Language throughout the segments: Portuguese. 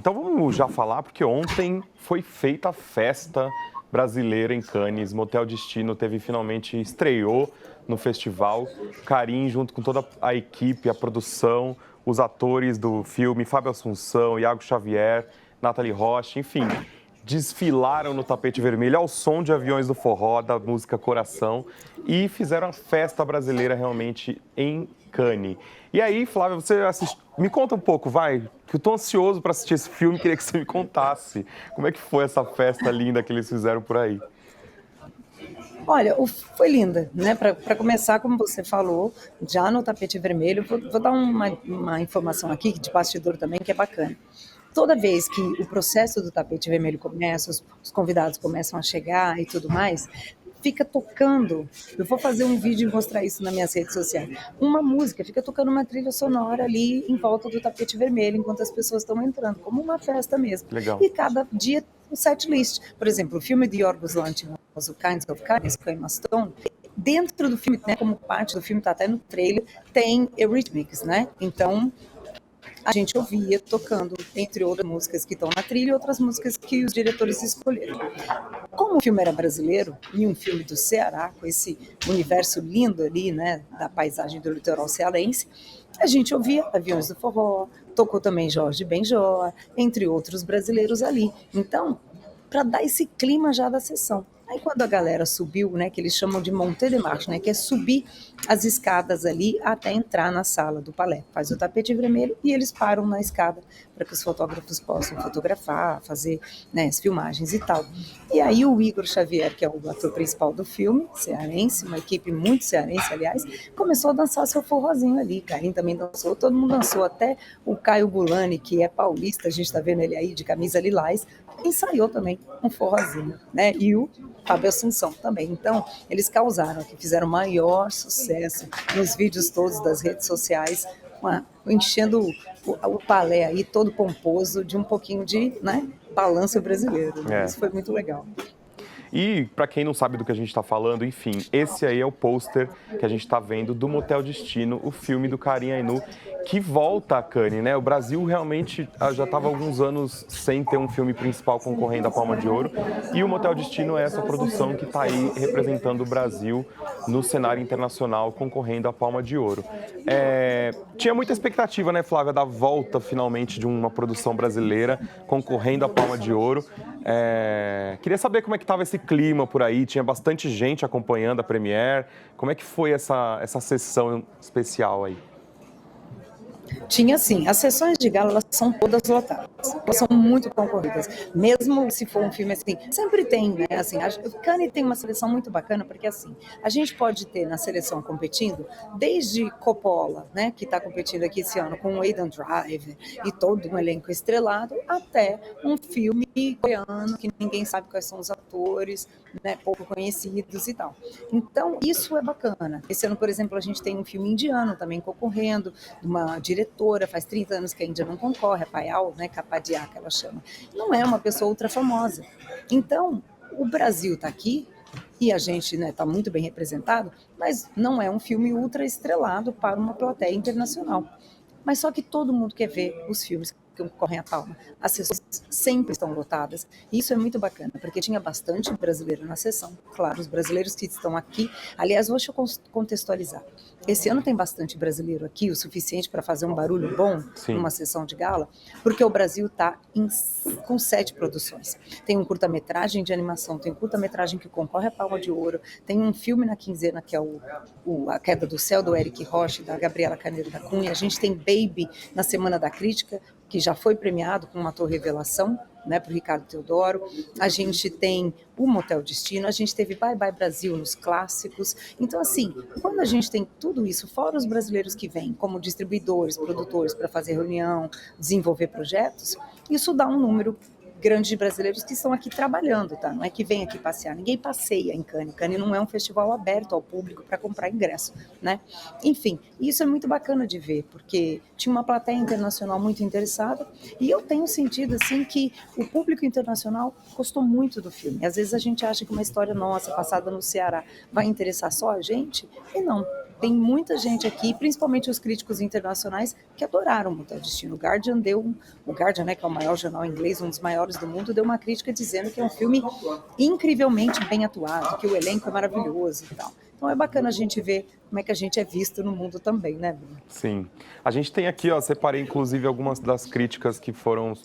então vamos já falar, porque ontem foi feita a festa brasileira em Cannes. Motel Destino estreou no festival. Carim, junto com toda a equipe, a produção, os atores do filme, Fábio Assunção, Iago Xavier, Nathalie Rocha, enfim, desfilaram no tapete vermelho ao som de Aviões do Forró, da música Coração, e fizeram a festa brasileira realmente em Cannes. E aí, Flávia, me conta um pouco, vai, que eu tô ansioso para assistir esse filme, queria que você me contasse como é que foi essa festa linda que eles fizeram por aí. Olha, foi linda, né? Para começar, como você falou, já no tapete vermelho, vou dar uma informação aqui de bastidor também que é bacana. Toda vez que o processo do tapete vermelho começa, os convidados começam a chegar e tudo mais, fica tocando, eu vou fazer um vídeo e mostrar isso nas minhas redes sociais, uma música, fica tocando uma trilha sonora ali em volta do tapete vermelho, enquanto as pessoas estão entrando, como uma festa mesmo. Legal. E cada dia tem um set list. Por exemplo, o filme de Yorgos Lanthimos, o Kinds of Kindness, com a Emma Stone, dentro do filme, né, como parte do filme, está até no trailer, tem Eurythmics, né? Então, a gente ouvia tocando, entre outras músicas que estão na trilha e outras músicas que os diretores escolheram. Como o filme era brasileiro e um filme do Ceará, com esse universo lindo ali, né, da paisagem do litoral cearense, a gente ouvia Aviões do Forró, tocou também Jorge Benjor, entre outros brasileiros ali. Então, para dar esse clima já da sessão. Aí quando a galera subiu, né, que eles chamam de montée de marche, né, que é subir as escadas ali até entrar na sala do palé. Faz o tapete vermelho e eles param na escada para que os fotógrafos possam fotografar, fazer, né, as filmagens e tal. E aí o Igor Xavier, que é o ator principal do filme, cearense, uma equipe muito cearense, aliás, começou a dançar seu forrozinho ali. Carim também dançou, todo mundo dançou, até o Caio Gulani, que é paulista, a gente está vendo ele aí de camisa lilás, ensaiou também um forrozinho, né? E o Fábio Assunção também. Então, eles causaram aqui, fizeram maior sucesso nos vídeos todos das redes sociais, enchendo o palé aí todo pomposo de um pouquinho de, né, balanço brasileiro. Isso foi muito legal. E, para quem não sabe do que a gente está falando, enfim, esse aí é o pôster que a gente está vendo do Motel Destino, o filme do Carim Ainul, que volta a Cannes, né? O Brasil realmente já estava há alguns anos sem ter um filme principal concorrendo à Palma de Ouro, e o Motel Destino é essa produção que está aí representando o Brasil no cenário internacional, concorrendo à Palma de Ouro. Tinha muita expectativa, né, Flávia, da volta finalmente de uma produção brasileira concorrendo à Palma de Ouro. Queria saber como é que estava esse clima por aí, tinha bastante gente acompanhando a premiere. Como é que foi essa sessão especial aí? Tinha sim, as sessões de gala elas são todas lotadas, elas são muito concorridas, mesmo se for um filme assim, sempre tem, né, assim, o Cannes tem uma seleção muito bacana, porque assim, a gente pode ter na seleção competindo, desde Coppola, né, que está competindo aqui esse ano com o Adam Driver e todo um elenco estrelado, até um filme coreano que ninguém sabe quais são os atores, né, pouco conhecidos e tal. Então, isso é bacana. Esse ano, por exemplo, a gente tem um filme indiano também concorrendo, uma diretora, faz 30 anos que a Índia não concorre, a Payal, né, Kapadia, que ela chama. Não é uma pessoa ultra famosa. Então, o Brasil está aqui e a gente está, né, muito bem representado, mas não é um filme ultra estrelado para uma plateia internacional. Mas só que todo mundo quer ver os filmes que concorrem à Palma. As sessões sempre estão lotadas. E isso é muito bacana, porque tinha bastante brasileiro na sessão. Claro, os brasileiros que estão aqui... Aliás, deixa eu contextualizar. Esse ano tem bastante brasileiro aqui, o suficiente para fazer um barulho bom numa sessão de gala, porque o Brasil está com 7 produções. Tem um curta-metragem de animação, tem um curta-metragem que concorre à Palma de Ouro, tem um filme na quinzena que é A Queda do Céu, do Eric Roche, da Gabriela Carneiro da Cunha. A gente tem Baby na Semana da Crítica, que já foi premiado com uma ator revelação, né, para o Ricardo Teodoro. A gente tem o Motel Destino, a gente teve Bye Bye Brasil nos clássicos. Então, assim, quando a gente tem tudo isso, fora os brasileiros que vêm como distribuidores, produtores, para fazer reunião, desenvolver projetos, isso dá um número grande de brasileiros que estão aqui trabalhando, tá? Não é que vem aqui passear, ninguém passeia em Cannes. Cannes não é um festival aberto ao público para comprar ingresso, né? Enfim, isso é muito bacana de ver, porque tinha uma plateia internacional muito interessada e eu tenho sentido, assim, que o público internacional gostou muito do filme. Às vezes a gente acha que uma história nossa, passada no Ceará, vai interessar só a gente, e não. tem muita gente aqui, principalmente os críticos internacionais, que adoraram o Motel Destino. O Guardian, né, que é o maior jornal inglês, um dos maiores do mundo, deu uma crítica dizendo que é um filme incrivelmente bem atuado, que o elenco é maravilhoso e tal. Então é bacana a gente ver como é que a gente é visto no mundo também, né, Bruno? Sim. A gente tem aqui, ó, separei inclusive algumas das críticas que foram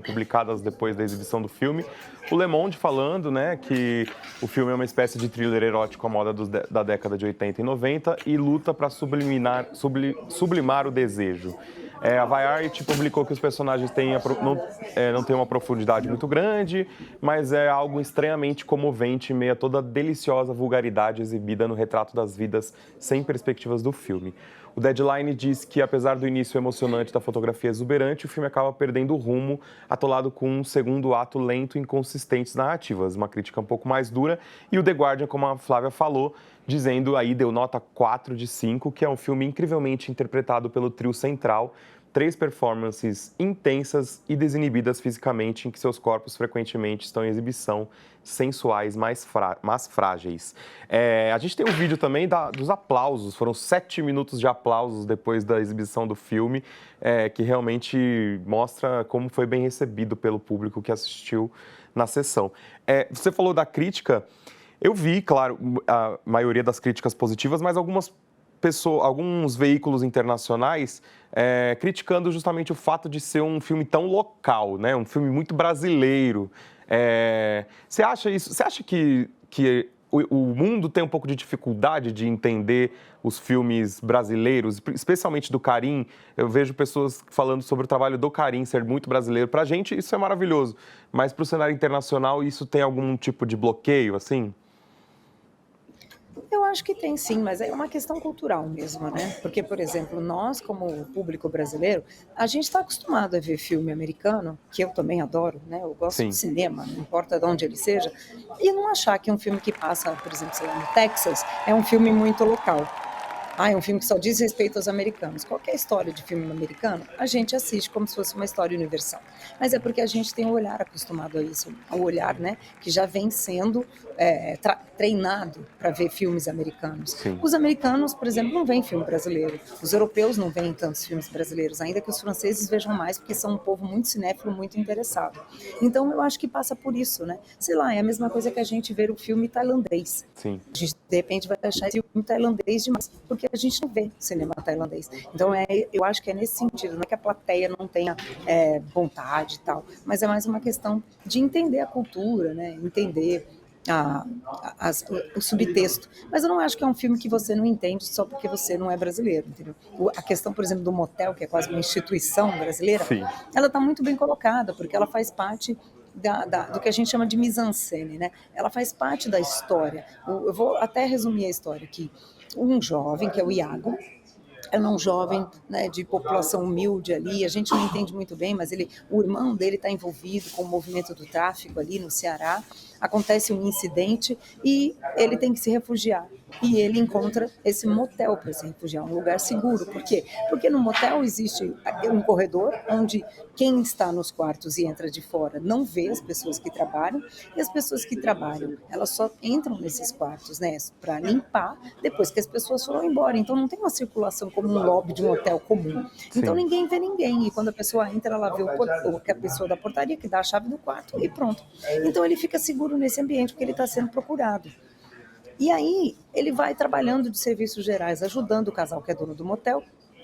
publicadas depois da exibição do filme. O Le Monde falando, né, que o filme é uma espécie de thriller erótico à moda da década de 80 e 90 e luta para sublimar o desejo. A Variety publicou que os personagens não têm uma profundidade muito grande, mas é algo estranhamente comovente em meio a toda a deliciosa vulgaridade exibida no retrato das vidas sem perspectivas do filme. O Deadline diz que, apesar do início emocionante da fotografia exuberante, o filme acaba perdendo o rumo, atolado com um segundo ato lento e inconsistentes narrativas, uma crítica um pouco mais dura. E o The Guardian, como a Flávia falou, dizendo aí, deu nota 4 de 5, que é um filme incrivelmente interpretado pelo trio central, 3 performances intensas e desinibidas fisicamente, em que seus corpos frequentemente estão em exibição, sensuais, mas frágeis. A gente tem um vídeo também dos aplausos, foram 7 minutos de aplausos depois da exibição do filme, que realmente mostra como foi bem recebido pelo público que assistiu na sessão. Você falou da crítica, eu vi, claro, a maioria das críticas positivas, mas alguns veículos internacionais criticando justamente o fato de ser um filme tão local, né? Um filme muito brasileiro. Você acha isso? Você acha que o mundo tem um pouco de dificuldade de entender os filmes brasileiros, especialmente do Karim? Eu vejo pessoas falando sobre o trabalho do Karim ser muito brasileiro. Para a gente isso é maravilhoso, mas para o cenário internacional isso tem algum tipo de bloqueio, assim? Eu acho que tem sim, mas é uma questão cultural mesmo, né? Porque, por exemplo, nós, como público brasileiro, a gente está acostumado a ver filme americano, que eu também adoro, né? Eu gosto Sim. de cinema, não importa de onde ele seja, e não achar que um filme que passa, por exemplo, sei lá, no Texas, é um filme muito local. É um filme que só diz respeito aos americanos. Qualquer história de filme americano, a gente assiste como se fosse uma história universal. Mas é porque a gente tem um olhar acostumado a isso, o olhar, né, que já vem sendo treinado para ver filmes americanos. Sim. Os americanos, por exemplo, não veem filme brasileiro. Os europeus não veem tantos filmes brasileiros, ainda que os franceses vejam mais, porque são um povo muito cinéfilo, muito interessado. Então, eu acho que passa por isso, né? Sei lá, é a mesma coisa que a gente ver o filme tailandês. Sim. A gente, de repente, vai achar esse filme tailandês demais, porque a gente não vê cinema tailandês. Então, eu acho que é nesse sentido, não é que a plateia não tenha vontade e tal, mas é mais uma questão de entender a cultura, né? Entender o subtexto. Mas eu não acho que é um filme que você não entende só porque você não é brasileiro, entendeu? A questão, por exemplo, do motel, que é quase uma instituição brasileira, Sim. ela está muito bem colocada, porque ela faz parte do que a gente chama de mise-en-scène, né? Ela faz parte da história. Eu vou até resumir a história aqui. Um jovem, que é o Iago, é um jovem, né, de população humilde ali, a gente não entende muito bem, mas o irmão dele está envolvido com o movimento do tráfico ali no Ceará. Acontece um incidente e ele tem que se refugiar. E ele encontra esse motel para se refugiar, um lugar seguro. Por quê? Porque no motel existe um corredor onde quem está nos quartos e entra de fora não vê as pessoas que trabalham, e as pessoas que trabalham, elas só entram nesses quartos, né, para limpar depois que as pessoas foram embora. Então não tem uma circulação como um lobby de um hotel comum. Então Sim. ninguém vê ninguém, e quando a pessoa entra, ela vê a pessoa da portaria que dá a chave do quarto e pronto. Então ele fica seguro nesse ambiente porque ele está sendo procurado. E aí ele vai trabalhando de serviços gerais, ajudando o casal que é dono do motel.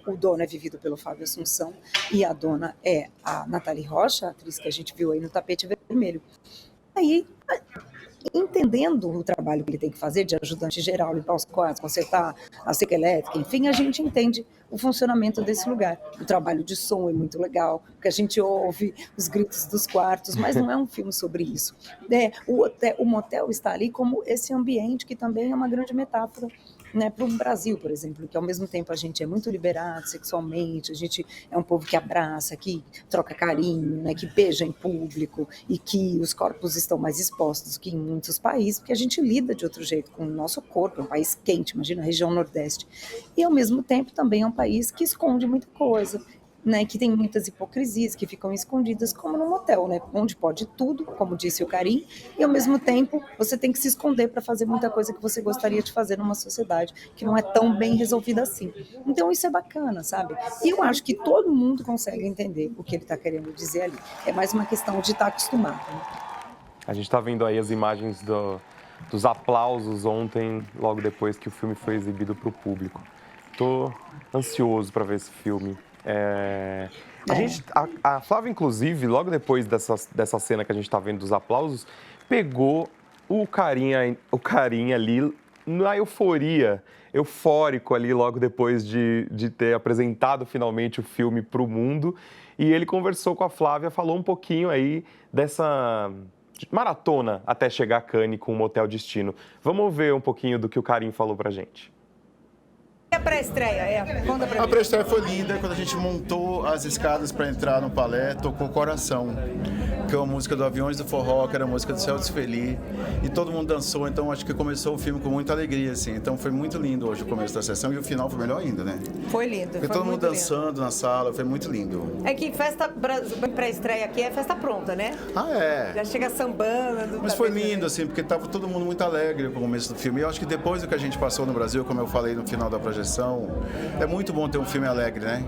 O dono é vivido pelo Fábio Assunção e a dona é a Nathalie Rocha, a atriz que a gente viu aí no Tapete Vermelho. Aí, entendendo o trabalho que ele tem que fazer de ajudante geral, limpar os quartos, consertar a cerca elétrica, enfim, a gente entende o funcionamento desse lugar. O trabalho de som é muito legal, porque a gente ouve os gritos dos quartos, mas não é um filme sobre isso. O motel está ali como esse ambiente que também é uma grande metáfora, né, para o Brasil, por exemplo, que ao mesmo tempo a gente é muito liberado sexualmente, a gente é um povo que abraça, que troca carinho, né, que beija em público e que os corpos estão mais expostos que em muitos países, porque a gente lida de outro jeito com o nosso corpo, é um país quente, imagina a região Nordeste. E ao mesmo tempo também é um país que esconde muita coisa, né, que tem muitas hipocrisias que ficam escondidas como num motel, né, onde pode tudo, como disse o Karim, e ao mesmo tempo você tem que se esconder para fazer muita coisa que você gostaria de fazer numa sociedade que não é tão bem resolvida assim. Então isso é bacana, sabe? E eu acho que todo mundo consegue entender o que ele está querendo dizer ali. É mais uma questão de estar acostumado, né? A gente está vendo aí as imagens dos aplausos ontem, logo depois que o filme foi exibido para o público. Tô ansioso para ver esse filme. A Flávia, inclusive, logo depois dessa cena que a gente está vendo dos aplausos, pegou o carinha ali na euforia, eufórico ali logo depois de ter apresentado finalmente o filme para o mundo. E ele conversou com a Flávia, falou um pouquinho aí dessa maratona até chegar a Cannes com o Motel Destino. Vamos ver um pouquinho do que o Karim falou pra gente. E a pré-estreia? Conta pra mim. A pré-estreia foi linda. Quando a gente montou as escadas para entrar no palé, tocou Coração, que é uma música do Aviões do Forró, que era a música do Celso Feli, e todo mundo dançou. Então acho que começou o filme com muita alegria, assim. Então foi muito lindo hoje o começo da sessão, e o final foi melhor ainda, né? Foi lindo. Porque todo mundo dançando na sala, foi muito lindo. É que festa pré-estreia aqui é festa pronta, né? Ah, é. Já chega sambando. Mas foi lindo, assim, porque tava todo mundo muito alegre com o começo do filme. E eu acho que depois do que a gente passou no Brasil, como eu falei no final da projeção, é muito bom ter um filme alegre, né?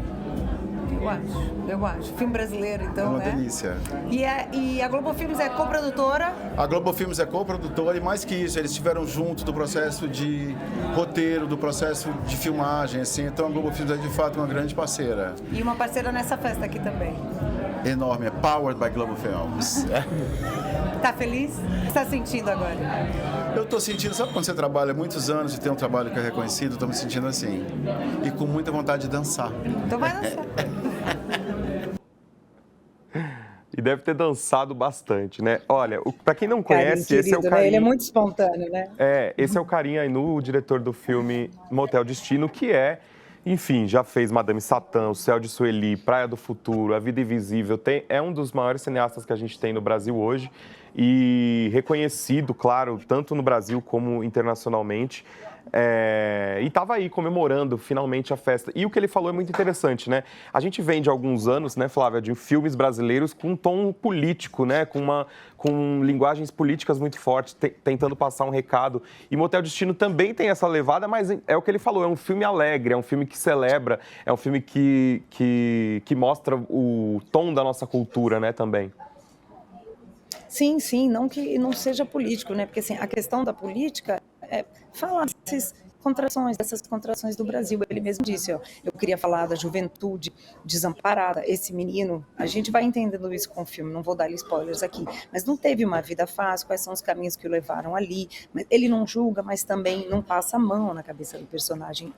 Eu acho. Filme brasileiro, então, É uma né? delícia. E a Globo Filmes é coprodutora? A Globo Filmes é coprodutora e mais que isso, eles estiveram junto do processo de roteiro, do processo de filmagem, assim. Então a Globo Filmes é de fato uma grande parceira. E uma parceira nessa festa aqui também. Enorme, é Powered by Globo Films. Tá feliz? O que você tá sentindo agora? Eu tô sentindo, sabe quando você trabalha muitos anos e tem um trabalho que é reconhecido? Eu tô me sentindo assim. E com muita vontade de dançar. Então vai dançar. E deve ter dançado bastante, né? Olha, para quem não Karim, conhece, querido, esse é o né? Karim. Ele é muito espontâneo, né? Esse é o Karim Ainu, o diretor do filme Motel Destino, que enfim, já fez Madame Satã, O Céu de Sueli, Praia do Futuro, A Vida Invisível. É um dos maiores cineastas que a gente tem no Brasil hoje e reconhecido, claro, tanto no Brasil como internacionalmente. E estava aí comemorando finalmente a festa. E o que ele falou é muito interessante, né? A gente vem de alguns anos, né, Flávia, de filmes brasileiros com um tom político, né? Com linguagens políticas muito fortes, tentando passar um recado. E Motel Destino também tem essa levada, mas é o que ele falou, é um filme alegre, é um filme que celebra, é um filme que mostra o tom da nossa cultura, né, também. Sim, sim, não que não seja político, né? Porque assim, a questão da política é falar dessas contrações do Brasil. Ele mesmo disse, ó, eu queria falar da juventude desamparada. Esse menino, a gente vai entendendo isso com o filme, não vou dar spoilers aqui, mas não teve uma vida fácil, quais são os caminhos que o levaram ali. Ele não julga, mas também não passa a mão na cabeça do personagem.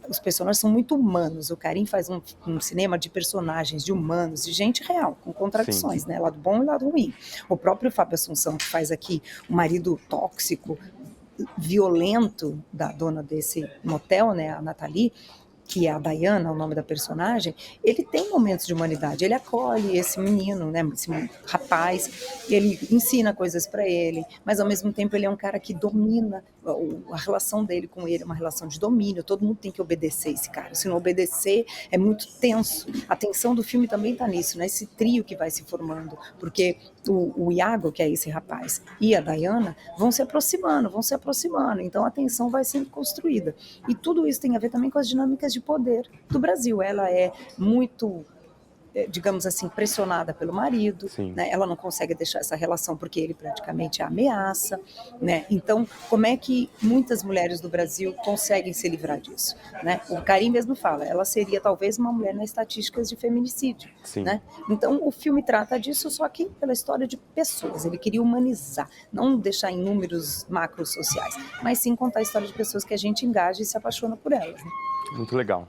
Os personagens são muito humanos. O Karim faz um cinema de personagens, de humanos, de gente real, com contradições, Sim. né? Lado bom e lado ruim. O próprio Fábio Assunção, que faz aqui o marido tóxico, violento da dona desse motel, né, a Nathalie, que é a Diana, o nome da personagem, ele tem momentos de humanidade, ele acolhe esse menino, né, esse rapaz, ele ensina coisas para ele, mas ao mesmo tempo ele é um cara que domina, a relação dele com ele é uma relação de domínio, todo mundo tem que obedecer esse cara, se não obedecer é muito tenso. A tensão do filme também está nisso, né, esse trio que vai se formando, porque o Iago, que é esse rapaz, e a Diana vão se aproximando, então a tensão vai sendo construída, e tudo isso tem a ver também com as dinâmicas de poder do Brasil. Ela é muito, digamos assim, pressionada pelo marido, né? Ela não consegue deixar essa relação porque ele praticamente a ameaça, né? Então, como é que muitas mulheres do Brasil conseguem se livrar disso, né? O Karim mesmo fala, ela seria talvez uma mulher nas estatísticas de feminicídio, né? Então, o filme trata disso, só que pela história de pessoas. Ele queria humanizar, não deixar em números macros sociais, mas sim contar a história de pessoas que a gente engaja e se apaixona por elas, né? Muito legal.